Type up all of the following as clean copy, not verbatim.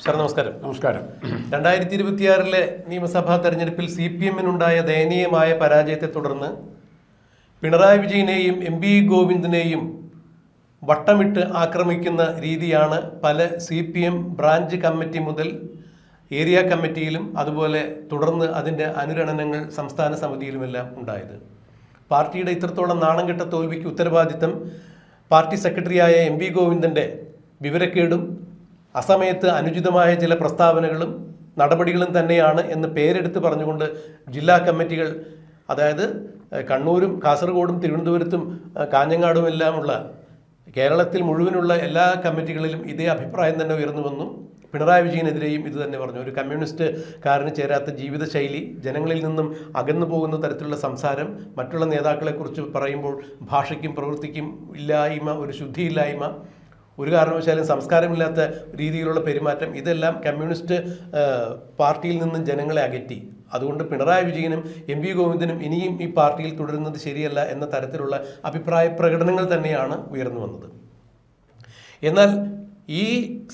Sir നമസ്കാരം. നമസ്കാരം. 2026 നിയമസഭാ തെരഞ്ഞെടുപ്പിൽ CPM-നുണ്ടായ ദയനീയമായ പരാജയത്തെ തുടർന്ന് പിണറായി വിജയനെയും MP ഗോവിന്ദനെയും വട്ടമിട്ട് ആക്രമിക്കുന്ന രീതിയാണ് പല CPM ബ്രാഞ്ച് കമ്മിറ്റി മുതൽ ഏരിയ കമ്മിറ്റിയിലും അതുപോലെ തുടർന്ന് അതിൻ്റെ അനുരണനങ്ങൾ സംസ്ഥാന സമിതിയിലുമെല്ലാം ഉണ്ടായത്. പാർട്ടിയുടെ ഇത്രത്തോളം നാണം കെട്ട തോൽവിക്ക് ഉത്തരവാദിത്തം പാർട്ടി സെക്രട്ടറിയായ MP ഗോവിന്ദൻ്റെ വിവരക്കേടും അസമയത്ത് അനുചിതമായ ചില പ്രസ്താവനകളും നടപടികളും തന്നെയാണ് എന്ന് പേരെടുത്ത് പറഞ്ഞുകൊണ്ട് ജില്ലാ കമ്മിറ്റികൾ, അതായത് കണ്ണൂരും കാസർഗോഡും തിരുവനന്തപുരത്തും കാഞ്ഞങ്ങാടുമെല്ലാമുള്ള കേരളത്തിൽ മുഴുവനുള്ള എല്ലാ കമ്മിറ്റികളിലും ഇതേ അഭിപ്രായം തന്നെ ഉയർന്നു വന്നു. പിണറായി വിജയനെതിരെയും ഇത് തന്നെ പറഞ്ഞു. ഒരു കമ്മ്യൂണിസ്റ്റുകാരന് ചേരാത്ത ജീവിതശൈലി, ജനങ്ങളിൽ നിന്നും അകന്നു പോകുന്ന തരത്തിലുള്ള സംസാരം, മറ്റുള്ള നേതാക്കളെക്കുറിച്ച് പറയുമ്പോൾ ഭാഷയ്ക്കും പ്രവൃത്തിക്കും ഇല്ലായ്മ, ഒരു ശുദ്ധിയില്ലായ്മ, ഒരു കാരണവശാലും സംസ്കാരമില്ലാത്ത രീതിയിലുള്ള പെരുമാറ്റം, ഇതെല്ലാം കമ്മ്യൂണിസ്റ്റ് പാർട്ടിയിൽ നിന്നും ജനങ്ങളെ അകറ്റി. അതുകൊണ്ട് പിണറായി വിജയനും MP ഗോവിന്ദനും ഇനിയും ഈ പാർട്ടിയിൽ തുടരുന്നത് ശരിയല്ല എന്ന തരത്തിലുള്ള അഭിപ്രായ പ്രകടനങ്ങൾ തന്നെയാണ് ഉയർന്നു വന്നത്. എന്നാൽ ഈ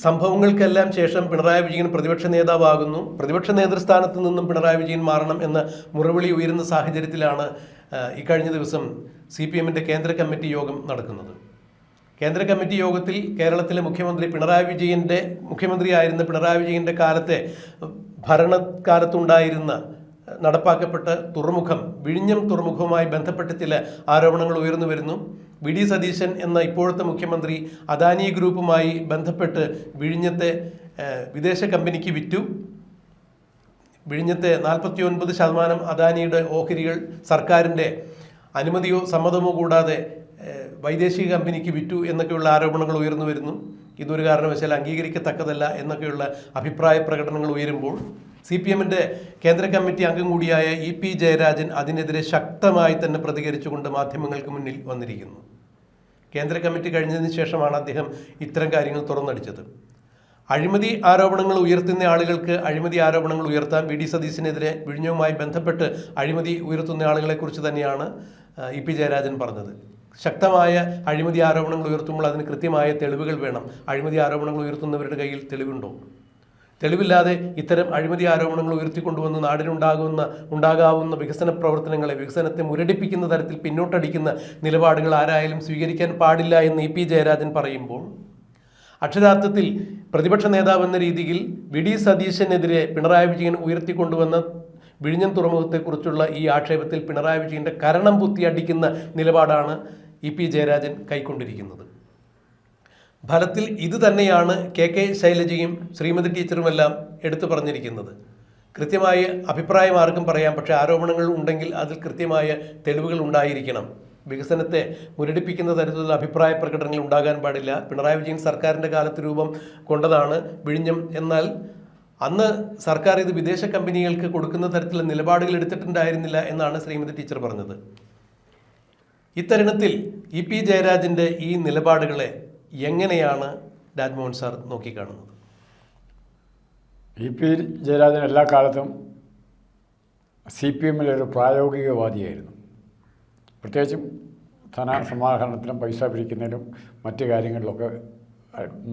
സംഭവങ്ങൾക്കെല്ലാം ശേഷം പിണറായി വിജയൻ പ്രതിപക്ഷ നേതാവാകുന്നു. പ്രതിപക്ഷ നേതൃസ്ഥാനത്ത് നിന്നും പിണറായി വിജയൻ മാറണം എന്ന മുറവിളി ഉയരുന്ന സാഹചര്യത്തിലാണ് ഇക്കഴിഞ്ഞ ദിവസം CPM-ൻ്റെ കേന്ദ്ര കമ്മിറ്റി യോഗം നടക്കുന്നത്. കേന്ദ്ര കമ്മിറ്റി യോഗത്തിൽ കേരളത്തിലെ മുഖ്യമന്ത്രിയായിരുന്ന പിണറായി വിജയൻ്റെ കാലത്തെ ഭരണകാലത്തുണ്ടായിരുന്ന നടപ്പാക്കപ്പെട്ട തുറമുഖം, വിഴിഞ്ഞം തുറമുഖവുമായി ബന്ധപ്പെട്ട് ചില ആരോപണങ്ങൾ ഉയർന്നു വരുന്നു. VD സതീശൻ എന്ന ഇപ്പോഴത്തെ മുഖ്യമന്ത്രി അദാനി ഗ്രൂപ്പുമായി ബന്ധപ്പെട്ട് വിഴിഞ്ഞത്തെ വിദേശ കമ്പനിക്ക് വിറ്റു. വിഴിഞ്ഞത്തെ 49% അദാനിയുടെ ഓഹരികൾ സർക്കാരിൻ്റെ അനുമതിയോ സമ്മതമോ കൂടാതെ വൈദേശിക കമ്പനിക്ക് വിറ്റു എന്നൊക്കെയുള്ള ആരോപണങ്ങൾ ഉയർന്നു വരുന്നു. ഇതൊരു കാരണവശാൽ അംഗീകരിക്കത്തക്കതല്ല എന്നൊക്കെയുള്ള അഭിപ്രായ പ്രകടനങ്ങൾ ഉയരുമ്പോൾ CPM-ൻ്റെ കേന്ദ്ര കമ്മിറ്റി അംഗം കൂടിയായ EP ജയരാജൻ അതിനെതിരെ ശക്തമായി തന്നെ പ്രതികരിച്ചുകൊണ്ട് മാധ്യമങ്ങൾക്ക് മുന്നിൽ വന്നിരിക്കുന്നു. കേന്ദ്ര കമ്മിറ്റി കഴിഞ്ഞതിന് ശേഷമാണ് അദ്ദേഹം ഇത്തരം കാര്യങ്ങൾ തുറന്നടിച്ചത്. അഴിമതി ആരോപണങ്ങൾ ഉയർത്തുന്ന ആളുകൾക്ക് അഴിമതി ആരോപണങ്ങൾ ഉയർത്താൻ. VD സതീശനെതിരെ വിഴിഞ്ഞവുമായി ബന്ധപ്പെട്ട് അഴിമതി ഉയർത്തുന്ന ആളുകളെക്കുറിച്ച് തന്നെയാണ് EP ജയരാജൻ പറഞ്ഞത്. ശക്തമായ അഴിമതി ആരോപണങ്ങൾ ഉയർത്തുമ്പോൾ അതിന് കൃത്യമായ തെളിവുകൾ വേണം. അഴിമതി ആരോപണങ്ങൾ ഉയർത്തുന്നവരുടെ കയ്യിൽ തെളിവുണ്ടോ? തെളിവില്ലാതെ ഇത്തരം അഴിമതി ആരോപണങ്ങൾ ഉയർത്തിക്കൊണ്ടുവന്ന് നാടിനുണ്ടാകാവുന്ന വികസന പ്രവർത്തനങ്ങളെ, വികസനത്തെ മുരടിപ്പിക്കുന്ന തരത്തിൽ പിന്നോട്ടടിക്കുന്ന നിലപാടുകൾ ആരായാലും സ്വീകരിക്കാൻ പാടില്ല എന്ന് EP ജയരാജൻ പറയുമ്പോൾ, അക്ഷരാർത്ഥത്തിൽ പ്രതിപക്ഷ നേതാവ് എന്ന രീതിയിൽ VD സതീശനെതിരെ പിണറായി വിജയൻ ഉയർത്തിക്കൊണ്ടുവന്ന വിഴിഞ്ഞം തുറമുഖത്തെക്കുറിച്ചുള്ള ഈ ആക്ഷേപത്തിൽ പിണറായി വിജയൻ്റെ കരണം കുത്തി അടിക്കുന്ന നിലപാടാണ് EP ജയരാജൻ കൈക്കൊണ്ടിരിക്കുന്നത്. ഫലത്തിൽ ഇത് തന്നെയാണ് KK ശൈലജയും ശ്രീമതി ടീച്ചറുമെല്ലാം എടുത്തു പറഞ്ഞിരിക്കുന്നത്. കൃത്യമായ അഭിപ്രായം ആർക്കും പറയാം, പക്ഷേ ആരോപണങ്ങൾ ഉണ്ടെങ്കിൽ അതിൽ കൃത്യമായ തെളിവുകൾ ഉണ്ടായിരിക്കണം. വികസനത്തെ മുരടിപ്പിക്കുന്ന തരത്തിലുള്ള അഭിപ്രായ പ്രകടനങ്ങൾ ഉണ്ടാകാൻ പാടില്ല. പിണറായി വിജയൻ സർക്കാരിൻ്റെ കാലത്ത് രൂപം കൊണ്ടതാണ് വിഴിഞ്ഞം. എന്നാൽ അന്ന് സർക്കാർ ഇത് വിദേശ കമ്പനികൾക്ക് കൊടുക്കുന്ന തരത്തിലുള്ള നിലപാടുകൾ എടുത്തിട്ടുണ്ടായിരുന്നില്ല എന്നാണ് ശ്രീമതി ടീച്ചർ പറഞ്ഞത്. ഇത്തരുണത്തിൽ EP ജയരാജൻ്റെ ഈ നിലപാടുകളെ എങ്ങനെയാണ് രാജ്മോഹൻ സാർ നോക്കിക്കാണുന്നത്? EP ജയരാജൻ എല്ലാ കാലത്തും CPM-ലൊരു പ്രായോഗികവാദിയായിരുന്നു. പ്രത്യേകിച്ചും ധനസമാഹരണത്തിനും പൈസ പിരിക്കുന്നതിനും മറ്റു കാര്യങ്ങളിലൊക്കെ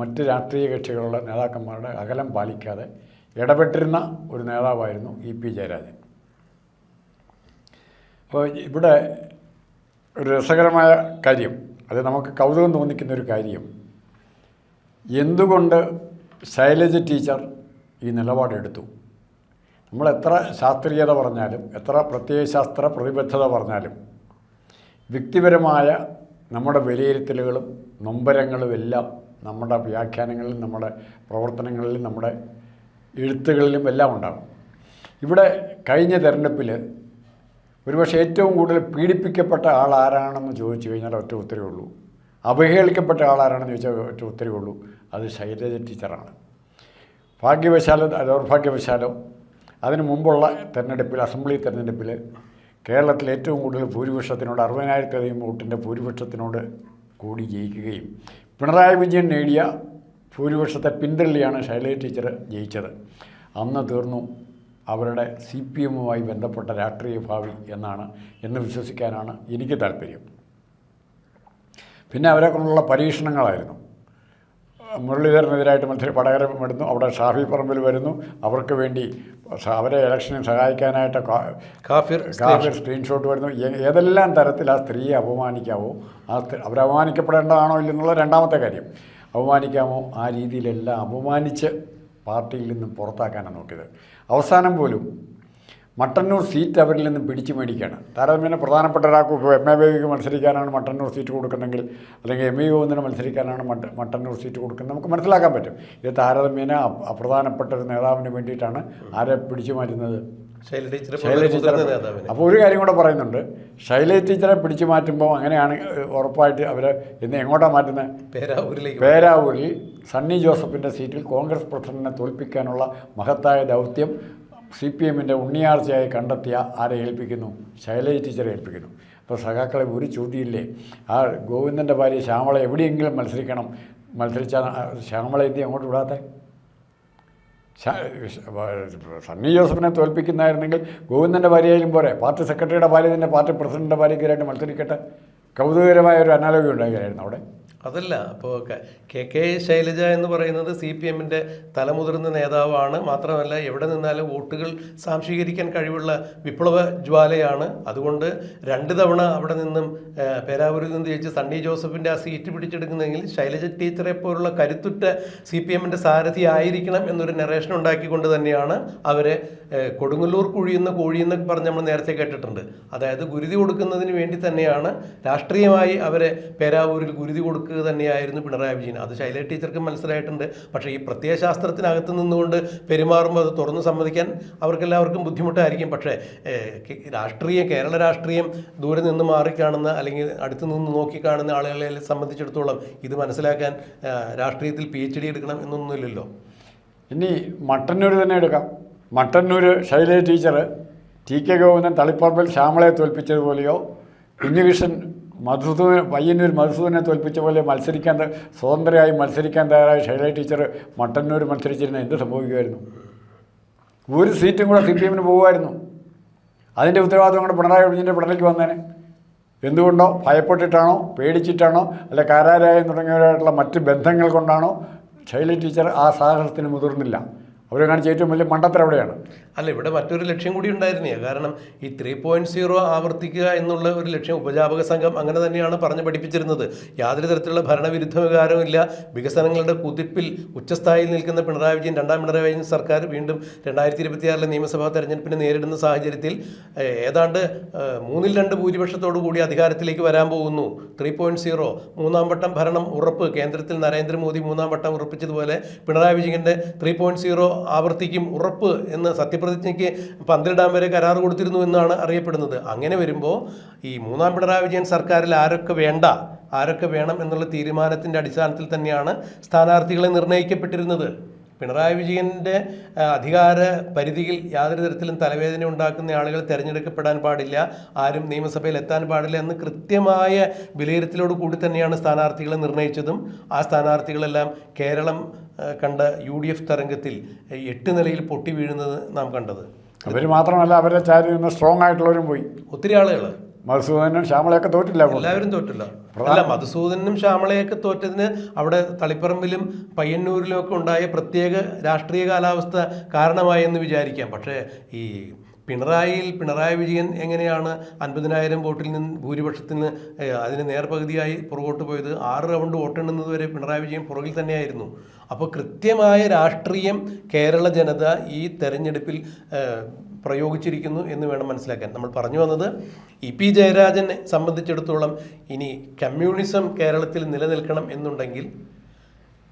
മറ്റ് രാഷ്ട്രീയ കക്ഷികളുടെ നേതാക്കന്മാരുടെ അകലം പാലിക്കാതെ ഇടപെട്ടിരുന്ന ഒരു നേതാവായിരുന്നു EP ജയരാജൻ. അപ്പോൾ ഇവിടെ ഒരു രസകരമായ കാര്യം, അത് നമുക്ക് കൗതുകം തോന്നിക്കുന്ന ഒരു കാര്യം, എന്തുകൊണ്ട് ശൈലജ ടീച്ചർ ഈ നിലപാടെടുത്തു? നമ്മൾ എത്ര ശാസ്ത്രീയത പറഞ്ഞാലും, എത്ര പ്രത്യയശാസ്ത്ര പ്രതിബദ്ധത പറഞ്ഞാലും, വ്യക്തിപരമായ നമ്മുടെ വിലയിരുത്തലുകളും നൊമ്പരങ്ങളും എല്ലാം നമ്മുടെ വ്യാഖ്യാനങ്ങളിലും നമ്മുടെ പ്രവർത്തനങ്ങളിലും നമ്മുടെ എഴുത്തുകളിലും എല്ലാം ഉണ്ടാകും. ഇവിടെ കഴിഞ്ഞ തെരഞ്ഞെടുപ്പിൽ ഒരുപക്ഷെ ഏറ്റവും കൂടുതൽ പീഡിപ്പിക്കപ്പെട്ട ആൾ ആരാണെന്ന് ചോദിച്ചു കഴിഞ്ഞാൽ ഒറ്റ ഉത്തരവേ ഉള്ളൂ. അവഹേളിക്കപ്പെട്ട ആളാരാണെന്ന് ചോദിച്ചാൽ ഒറ്റ ഉത്തരവേ ഉള്ളൂ, അത് ശൈലജ ടീച്ചറാണ്. ഭാഗ്യവശാലോ ദൗർഭാഗ്യവശാലോ അതിനു മുമ്പുള്ള തെരഞ്ഞെടുപ്പിൽ, അസംബ്ലി തെരഞ്ഞെടുപ്പിൽ കേരളത്തിൽ ഏറ്റവും കൂടുതൽ ഭൂരിപക്ഷത്തിനോട് 60,000-ലധികം വോട്ടിൻ്റെ ഭൂരിപക്ഷത്തിനോട് കൂടി ജയിക്കുകയും പിണറായി വിജയൻ നേടിയ ഭൂരിപക്ഷത്തെ പിന്തള്ളിയാണ് ശൈലജ ടീച്ചർ ജയിച്ചത്. അന്ന് തീർന്നു അവരുടെ CPM-വുമായി ബന്ധപ്പെട്ട രാഷ്ട്രീയ ഭാവി എന്ന് വിശ്വസിക്കാനാണ് എനിക്ക് താല്പര്യം. പിന്നെ അവരെക്കൊണ്ടുള്ള പരീക്ഷണങ്ങളായിരുന്നു. മുരളീധരനെതിരായിട്ട് വടകര വിടുന്നു, അവിടെ ഷാഫി പറമ്പിൽ വരുന്നു, അവർക്ക് വേണ്ടി അവരെ ഇലക്ഷനിൽ സഹായിക്കാനായിട്ട് കാഫിർ സ്ക്രീൻഷോട്ട് വരുന്നു. ഏതെല്ലാം തരത്തിൽ ആ സ്ത്രീയെ അപമാനിക്കാമോ, അവരപമാനിക്കപ്പെടേണ്ടതാണോ ഇല്ലെന്നുള്ള രണ്ടാമത്തെ കാര്യം, അപമാനിക്കാമോ ആ രീതിയിലെല്ലാം അപമാനിച്ച് പാർട്ടിയിൽ നിന്നും പുറത്താക്കാനാണ് നോക്കിയത്. അവസാനം പോലും മട്ടന്നൂർ സീറ്റ് അവരിൽ നിന്നും പിടിച്ചു മേടിക്കുകയാണ്. താരതമ്യേന പ്രധാനപ്പെട്ട ഒരാൾക്ക് ഇപ്പോൾ എം എ ബേബിക്ക് മത്സരിക്കാനാണ് മട്ടന്നൂർ സീറ്റ് കൊടുക്കുന്നെങ്കിൽ, അല്ലെങ്കിൽ എം ഇ ഗോവിന്ദന് മത്സരിക്കാനാണ് മട്ടന്നൂർ സീറ്റ് കൊടുക്കുന്നത്, നമുക്ക് മനസ്സിലാക്കാൻ പറ്റും. ഇത് താരതമ്യേന അപ്രധാനപ്പെട്ട ഒരു നേതാവിന് വേണ്ടിയിട്ടാണ് ആരെ പിടിച്ചു മാറ്റുന്നത്, ശൈലജ ടീച്ചർ. അപ്പോൾ ഒരു കാര്യം കൂടെ പറയുന്നുണ്ട്, ശൈലജ ടീച്ചറെ പിടിച്ചു മാറ്റുമ്പോൾ അങ്ങനെയാണ് ഉറപ്പായിട്ട് അവർ എങ്ങോട്ടാണ് മാറ്റുന്നത്, പേരാവൂരിൽ സണ്ണി ജോസഫിൻ്റെ സീറ്റിൽ കോൺഗ്രസ് പ്രസിഡന്റിനെ തോൽപ്പിക്കാനുള്ള മഹത്തായ ദൗത്യം CPM-ൻ്റെ ഉണ്ണിയാർച്ചയായി കണ്ടെത്തിയ ആരെ ഏൽപ്പിക്കുന്നു, ശൈലജ ടീച്ചറെ ഏൽപ്പിക്കുന്നു. അപ്പോൾ സഖാക്കളെ ഒരു ചോദ്യമില്ലേ, ആ ഗോവിന്ദൻ്റെ ഭാര്യ ശ്യാമള എവിടെയെങ്കിലും മത്സരിച്ചാൽ ശ്യാമള എന്തി അങ്ങോട്ട് വിടാതെ? സണ്ണി ജോസഫിനെ തോൽപ്പിക്കുന്നതായിരുന്നെങ്കിൽ ഗോവിന്ദൻ്റെ ഭാര്യയായാലും പോരെ, പാർട്ടി സെക്രട്ടറിയുടെ ഭാര്യ തന്നെ പാർട്ടി പ്രസിഡന്റിൻ്റെ ഭാര്യയ്ക്കെതിരായിട്ട് മത്സരിക്കട്ടെ. കൗതുകകരമായ ഒരു അനാലോഗി ഉണ്ടായിരുന്നു അവിടെ. അതല്ല, അപ്പോൾ കെ ശൈലജ എന്ന് പറയുന്നത് CPM-ൻ്റെ തലമുതിർന്ന നേതാവാണ്. മാത്രമല്ല എവിടെ നിന്നാലും വോട്ടുകൾ സാംശീകരിക്കാൻ കഴിവുള്ള വിപ്ലവ ജ്വാലയാണ്. അതുകൊണ്ട് 2 തവണ അവിടെ നിന്നും പേരാവൂരിൽ നിന്ന് ജയിച്ച് സണ്ണി ജോസഫിൻ്റെ ആ സീറ്റ് പിടിച്ചെടുക്കുന്നെങ്കിൽ ശൈലജ ടീച്ചറെ പോലുള്ള കരുത്തുറ്റ CPM-ൻ്റെ സാരഥി ആയിരിക്കണം എന്നൊരു നറേഷൻ ഉണ്ടാക്കിക്കൊണ്ട് തന്നെയാണ് അവരെ കൊടുങ്ങല്ലൂർ കുഴിയെന്ന് കോഴിയെന്നൊക്കെ പറഞ്ഞ് നമ്മൾ നേരത്തെ കേട്ടിട്ടുണ്ട്. അതായത് ഗുരുതി കൊടുക്കുന്നതിന് വേണ്ടി തന്നെയാണ് രാഷ്ട്രീയമായി അവരെ പേരാവൂരിൽ ഗുരുതി കൊടുക്കുക തന്നെയായിരുന്നു പിണറായി വിജയൻ. അത് ശൈലജ ടീച്ചർക്ക് മനസ്സിലായിട്ടുണ്ട്. പക്ഷേ ഈ പ്രത്യയശാസ്ത്രത്തിനകത്ത് നിന്നുകൊണ്ട് പെരുമാറുമ്പോൾ അത് തുറന്നു സമ്മതിക്കാൻ അവർക്കെല്ലാവർക്കും ബുദ്ധിമുട്ടായിരിക്കും. പക്ഷേ കേരള രാഷ്ട്രീയം ദൂരെ നിന്ന് മാറിക്കാണുന്ന അല്ലെങ്കിൽ അടുത്ത് നിന്ന് നോക്കിക്കാണുന്ന ആളുകളെ സംബന്ധിച്ചിടത്തോളം ഇത് മനസ്സിലാക്കാൻ രാഷ്ട്രീയത്തിൽ PhD എടുക്കണം എന്നൊന്നുമില്ലല്ലോ. ഇനി മട്ടന്നൂർ തന്നെ എടുക്കാം. മട്ടന്നൂർ ശൈലജ ടീച്ചർ TK ഗോവിന്ദൻ തളിപ്പറമ്പിൽ ശ്യാമളയെ തോൽപ്പിച്ചതുപോലെയോ കുഞ്ഞുകൃഷ്ണൻ പയ്യന്നൂർ മധുസൂദനെ തോൽപ്പിച്ച പോലെ സ്വതന്ത്രയായി മത്സരിക്കാൻ തയ്യാറായ ശൈലജ ടീച്ചർ മട്ടന്നൂർ മത്സരിച്ചിരുന്ന എന്ത് സംഭവിക്കുമായിരുന്നു? ഒരു സീറ്റും കൂടെ CPM-ന് പോകുമായിരുന്നു. അതിൻ്റെ ഉത്തരവാദിത്വം കൂടെ പിണറായി വിജയൻ്റെ പിണറായിക്ക് വന്നേനെ. എന്തുകൊണ്ടോ ഭയപ്പെട്ടിട്ടാണോ പേടിച്ചിട്ടാണോ അല്ല കാരാരായം തുടങ്ങിയവരായിട്ടുള്ള മറ്റ് ബന്ധങ്ങൾ കൊണ്ടാണോ ശൈലജ ടീച്ചർ ആ സാഹസത്തിന് മുതിർന്നില്ല. അവർ കാണിച്ച ഏറ്റവും വലിയ മണ്ടത്തരം അവിടെയാണ്. അല്ല, ഇവിടെ മറ്റൊരു ലക്ഷ്യം കൂടി ഉണ്ടായിരുന്നേ. കാരണം ഈ 3.0 ആവർത്തിക്കുക എന്നുള്ള ഒരു ലക്ഷ്യം ഉപജാപക സംഘം അങ്ങനെ തന്നെയാണ് പറഞ്ഞ് പഠിപ്പിച്ചിരുന്നത്. യാതൊരു തരത്തിലുള്ള ഭരണവിരുദ്ധ വികാരമില്ല. വികസനങ്ങളുടെ കുതിപ്പിൽ ഉച്ചസ്ഥായിയിൽ നിൽക്കുന്ന പിണറായി വിജയൻ, രണ്ടാം പിണറായി വിജയൻ സർക്കാർ വീണ്ടും 2026 നിയമസഭാ തെരഞ്ഞെടുപ്പിനെ നേരിടുന്ന സാഹചര്യത്തിൽ ഏതാണ്ട് 3/2 ഭൂരിപക്ഷത്തോടു കൂടി അധികാരത്തിലേക്ക് വരാൻ പോകുന്നു. 3.0 മൂന്നാം വട്ടം ഭരണം ഉറപ്പ്. കേന്ദ്രത്തിൽ നരേന്ദ്രമോദി 3-ാം വട്ടം ഉറപ്പിച്ചതുപോലെ പിണറായി വിജയൻ്റെ 3.0 ആവർത്തിക്കും ഉറപ്പ് എന്ന് സത്യപ്രതിജ്ഞയ്ക്ക് 12 വരെ കരാർ കൊടുത്തിരുന്നു എന്നാണ് അറിയപ്പെടുന്നത്. അങ്ങനെ വരുമ്പോൾ ഈ 3-ാം പിണറായി വിജയൻ സർക്കാരിൽ ആരൊക്കെ വേണം എന്നുള്ള തീരുമാനത്തിൻ്റെ അടിസ്ഥാനത്തിൽ തന്നെയാണ് സ്ഥാനാർത്ഥികളെ നിർണ്ണയിക്കപ്പെട്ടിരുന്നത്. പിണറായി വിജയൻ്റെ അധികാര പരിധിയിൽ യാതൊരു തരത്തിലും തലവേദന ഉണ്ടാക്കുന്ന ആളുകൾ തിരഞ്ഞെടുക്കപ്പെടാൻ പാടില്ല, ആരും നിയമസഭയിൽ എത്താൻ പാടില്ല എന്ന് കൃത്യമായ വിലയിരുത്തലോട് കൂടി തന്നെയാണ് സ്ഥാനാർത്ഥികളെ നിർണ്ണയിച്ചതും. ആ സ്ഥാനാർത്ഥികളെല്ലാം കേരളം കണ്ട UDF തരംഗത്തിൽ 8 നിലയിൽ പൊട്ടി വീഴുന്നത് നാം കണ്ടത്. അവർ മാത്രമല്ല, അവരെ ചാരി നിന്ന് സ്ട്രോങ് ആയിട്ടുള്ളവരും പോയി. ഒത്തിരി ആളുകൾ മധുസൂദനും ശ്യാമളയൊക്കെ തോറ്റില്ല. എല്ലാവരും തോറ്റില്ല. അല്ല, മധുസൂദനും ശ്യാമളയൊക്കെ തോറ്റതിന് അവിടെ തളിപ്പറമ്പിലും പയ്യന്നൂരിലും ഒക്കെ ഉണ്ടായ പ്രത്യേക രാഷ്ട്രീയ കാലാവസ്ഥ കാരണമായി എന്ന് വിചാരിക്കാം. പക്ഷേ ഈ പിണറായി വിജയൻ എങ്ങനെയാണ് 50,000 വോട്ടിൽ നിന്ന് ഭൂരിപക്ഷത്തിന് അതിന് നേർപകുതിയായി പുറകോട്ട് പോയത്? 6 റൗണ്ട് വോട്ടെണ്ണുന്നത് വരെ പിണറായി വിജയൻ പുറകിൽ തന്നെയായിരുന്നു. അപ്പോൾ കൃത്യമായ രാഷ്ട്രീയം കേരള ജനത ഈ തെരഞ്ഞെടുപ്പിൽ പ്രയോഗിച്ചിരിക്കുന്നു എന്ന് വേണം മനസ്സിലാക്കാൻ. നമ്മൾ പറഞ്ഞു വന്നത് EP ജയരാജനെ സംബന്ധിച്ചിടത്തോളം ഇനി കമ്മ്യൂണിസം കേരളത്തിൽ നിലനിൽക്കണം എന്നുണ്ടെങ്കിൽ,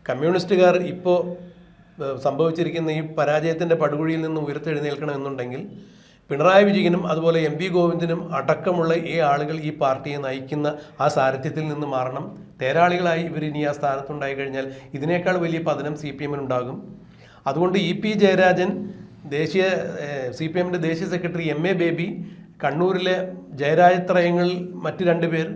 കമ്മ്യൂണിസ്റ്റുകാർ ഇപ്പോൾ സംഭവിച്ചിരിക്കുന്ന ഈ പരാജയത്തിൻ്റെ പടുകുഴിയിൽ നിന്ന് ഉയർത്തെഴുന്നേൽക്കണം എന്നുണ്ടെങ്കിൽ പിണറായി വിജയനും അതുപോലെ MP ഗോവിന്ദനും അടക്കമുള്ള ഈ ആളുകൾ ഈ പാർട്ടിയെ നയിക്കുന്ന ആ സാരഥ്യത്തിൽ നിന്ന് മാറണം. തേരാളികളായി ഇവർ ഇനി ആ സ്ഥാനത്തുണ്ടായി കഴിഞ്ഞാൽ ഇതിനേക്കാൾ വലിയ പതനം CPM-നുണ്ടാകും. അതുകൊണ്ട് EP ജയരാജൻ CPM-ൻ്റെ ദേശീയ സെക്രട്ടറി MA ബേബി, കണ്ണൂരിലെ ജയരാജത്രയങ്ങളിൽ മറ്റ് 2 പേർ,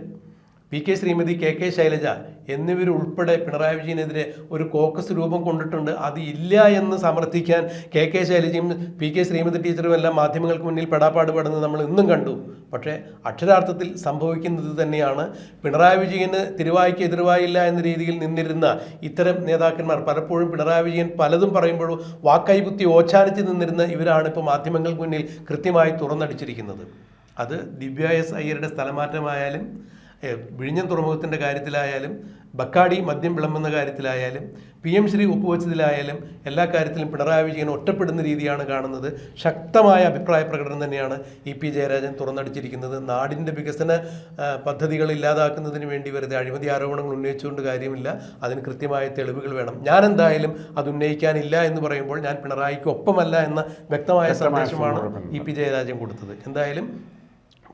PK ശ്രീമതി, KK ശൈലജ എന്നിവരുൾപ്പെടെ പിണറായി വിജയനെതിരെ ഒരു കോക്കസ് രൂപം കൊണ്ടിട്ടുണ്ട്. അത് ഇല്ല എന്ന് സമർത്ഥിക്കാൻ KK ശൈലജയും PK ശ്രീമതി ടീച്ചറും എല്ലാം മാധ്യമങ്ങൾക്ക് മുന്നിൽ പെടാപ്പാട് പെടുന്നത് നമ്മൾ ഇന്നും കണ്ടു. പക്ഷേ അക്ഷരാർത്ഥത്തിൽ സംഭവിക്കുന്നത് തന്നെയാണ്. പിണറായി വിജയന് തിരുവായ്ക്ക് എതിർവായില്ല എന്ന രീതിയിൽ നിന്നിരുന്ന ഇത്തരം നേതാക്കന്മാർ, പലപ്പോഴും പിണറായി വിജയൻ പലതും പറയുമ്പോഴും വാക്കൈപുത്തി ഓച്ചാനിച്ച് നിന്നിരുന്ന ഇവരാണ് ഇപ്പോൾ മാധ്യമങ്ങൾക്ക് മുന്നിൽ കൃത്യമായി തുറന്നടിച്ചിരിക്കുന്നത്. അത് ദിവ്യ എസ് അയ്യരുടെ സ്ഥലമാറ്റമായാലും, വിഴിഞ്ഞം തുറമുഖത്തിൻ്റെ കാര്യത്തിലായാലും, ബക്കാടി മദ്യം വിളമ്പുന്ന കാര്യത്തിലായാലും, PM ശ്രീ ഒപ്പുവെച്ചതിലായാലും എല്ലാ കാര്യത്തിലും പിണറായി വിജയൻ ഒറ്റപ്പെടുന്ന രീതിയാണ് കാണുന്നത്. ശക്തമായ അഭിപ്രായ പ്രകടനം തന്നെയാണ് EP ജയരാജൻ തുറന്നടിച്ചിരിക്കുന്നത്. നാടിൻ്റെ വികസന പദ്ധതികൾ ഇല്ലാതാക്കുന്നതിന് വേണ്ടി വെറുതെ അഴിമതി ആരോപണങ്ങൾ ഉന്നയിച്ചുകൊണ്ട് കാര്യമില്ല, അതിന് കൃത്യമായ തെളിവുകൾ വേണം. ഞാൻ എന്തായാലും അത് ഉന്നയിക്കാനില്ല എന്ന് പറയുമ്പോൾ ഞാൻ പിണറായിക്ക് ഒപ്പമല്ല എന്ന വ്യക്തമായ സന്ദേശമാണ് EP ജയരാജൻ കൊടുത്തത്. എന്തായാലും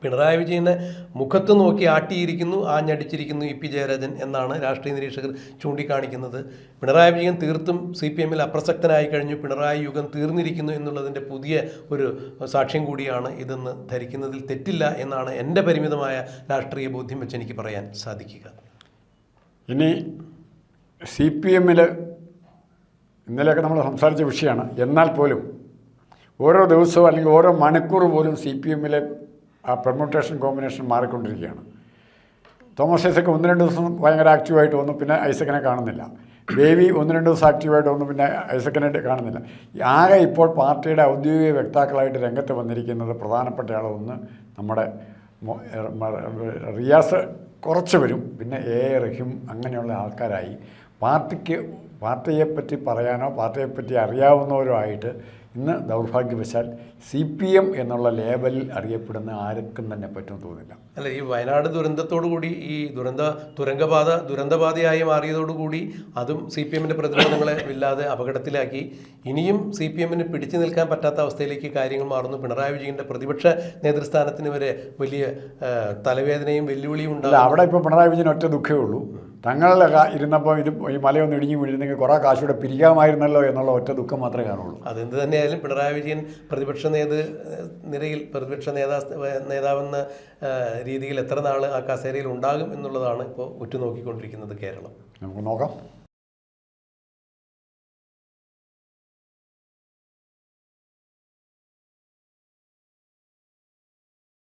പിണറായി വിജയനെ മുഖത്ത് നോക്കി ആട്ടിയിരിക്കുന്നു, ആഞ്ഞടിച്ചിരിക്കുന്നു EP ജയരാജൻ എന്നാണ് രാഷ്ട്രീയ നിരീക്ഷകർ ചൂണ്ടിക്കാണിക്കുന്നത്. പിണറായി വിജയൻ തീർത്തും CPM-ൽ അപ്രസക്തനായി കഴിഞ്ഞു, പിണറായി യുഗം തീർന്നിരിക്കുന്നു എന്നുള്ളതിൻ്റെ പുതിയ ഒരു സാക്ഷ്യം കൂടിയാണ് ഇതെന്ന് ധരിക്കുന്നതിൽ തെറ്റില്ല എന്നാണ് എൻ്റെ പരിമിതമായ രാഷ്ട്രീയ ബോധ്യം വെച്ച് എനിക്ക് പറയാൻ സാധിക്കുക. ഇനി CPM-ൽ ഇന്നലെയൊക്കെ നമ്മൾ സംസാരിച്ച വിഷയമാണ്. എന്നാൽ പോലും ഓരോ ദിവസവും അല്ലെങ്കിൽ ഓരോ മണിക്കൂർ പോലും CPM-ലെ ആ പെർമുട്ടേഷൻ കോമ്പിനേഷൻ മാറിക്കൊണ്ടിരിക്കുകയാണ്. തോമസ് ഐസക് 1-2 ദിവസം ഭയങ്കര ആക്റ്റീവായിട്ട് വന്നു, പിന്നെ ഐസക്കിനെ കാണുന്നില്ല. ബേബി 1-2 ദിവസം ആക്റ്റീവായിട്ട് വന്നു, പിന്നെ ഐസക്കിനെ കാണുന്നില്ല. ആകെ ഇപ്പോൾ പാർട്ടിയുടെ ഔദ്യോഗിക വക്താക്കളായിട്ട് രംഗത്ത് വന്നിരിക്കുന്നത് പ്രധാനപ്പെട്ട ആളൊന്ന് നമ്മുടെ റിയാസ് കുറച്ച് വരും, പിന്നെ റഹീം അങ്ങനെയുള്ള ആൾക്കാരായി പാർട്ടിയെപ്പറ്റി പറയാനോ പാർട്ടിയെപ്പറ്റി അറിയാവുന്നവരോ ആയിട്ട് ഇന്ന് ദൗർഭാഗ്യവശാൽ CPM എന്നുള്ള ലേബലിൽ അറിയപ്പെടുന്ന ആർക്കും തന്നെ പറ്റുമെന്ന് തോന്നുന്നില്ല. അല്ല, ഈ വയനാട് ദുരന്തത്തോടു കൂടി ഈ ദുരന്തപാതയായി മാറിയതോടുകൂടി അതും CPM-ൻ്റെ പ്രതിരോധങ്ങളെ ഇല്ലാതെ അപകടത്തിലാക്കി. ഇനിയും CPM-ന് പിടിച്ചു നിൽക്കാൻ പറ്റാത്ത അവസ്ഥയിലേക്ക് കാര്യങ്ങൾ മാറുന്നു. പിണറായി വിജയൻ്റെ പ്രതിപക്ഷ നേതൃസ്ഥാനത്തിന് വരെ വലിയ തലവേദനയും വെല്ലുവിളിയും ഉണ്ടാകും. അവിടെ ഇപ്പോൾ പിണറായി വിജയൻ ഒറ്റ ദുഃഖമേ ഉള്ളൂ, തങ്ങളുടെ ഇരുന്നപ്പോൾ ഈ മലയൊന്ന് ഇടിഞ്ഞു വീഴുന്നെങ്കിൽ കുറേ കാശൂടെ പിരിക്കാമായിരുന്നല്ലോ എന്നുള്ള ഒറ്റ ദുഃഖം മാത്രമേ കാണുള്ളൂ. അതെന്ത് തന്നെയായാലും പിണറായി വിജയൻ പ്രതിപക്ഷ നിരയിൽ പ്രതിപക്ഷ നേതാവെന്ന രീതിയിൽ എത്ര നാൾ ആ കസേരയിൽ ഉണ്ടാകും എന്നുള്ളതാണ് ഇപ്പോൾ ഉറ്റുനോക്കിക്കൊണ്ടിരിക്കുന്നത് കേരളം. നമുക്ക് നോക്കാം.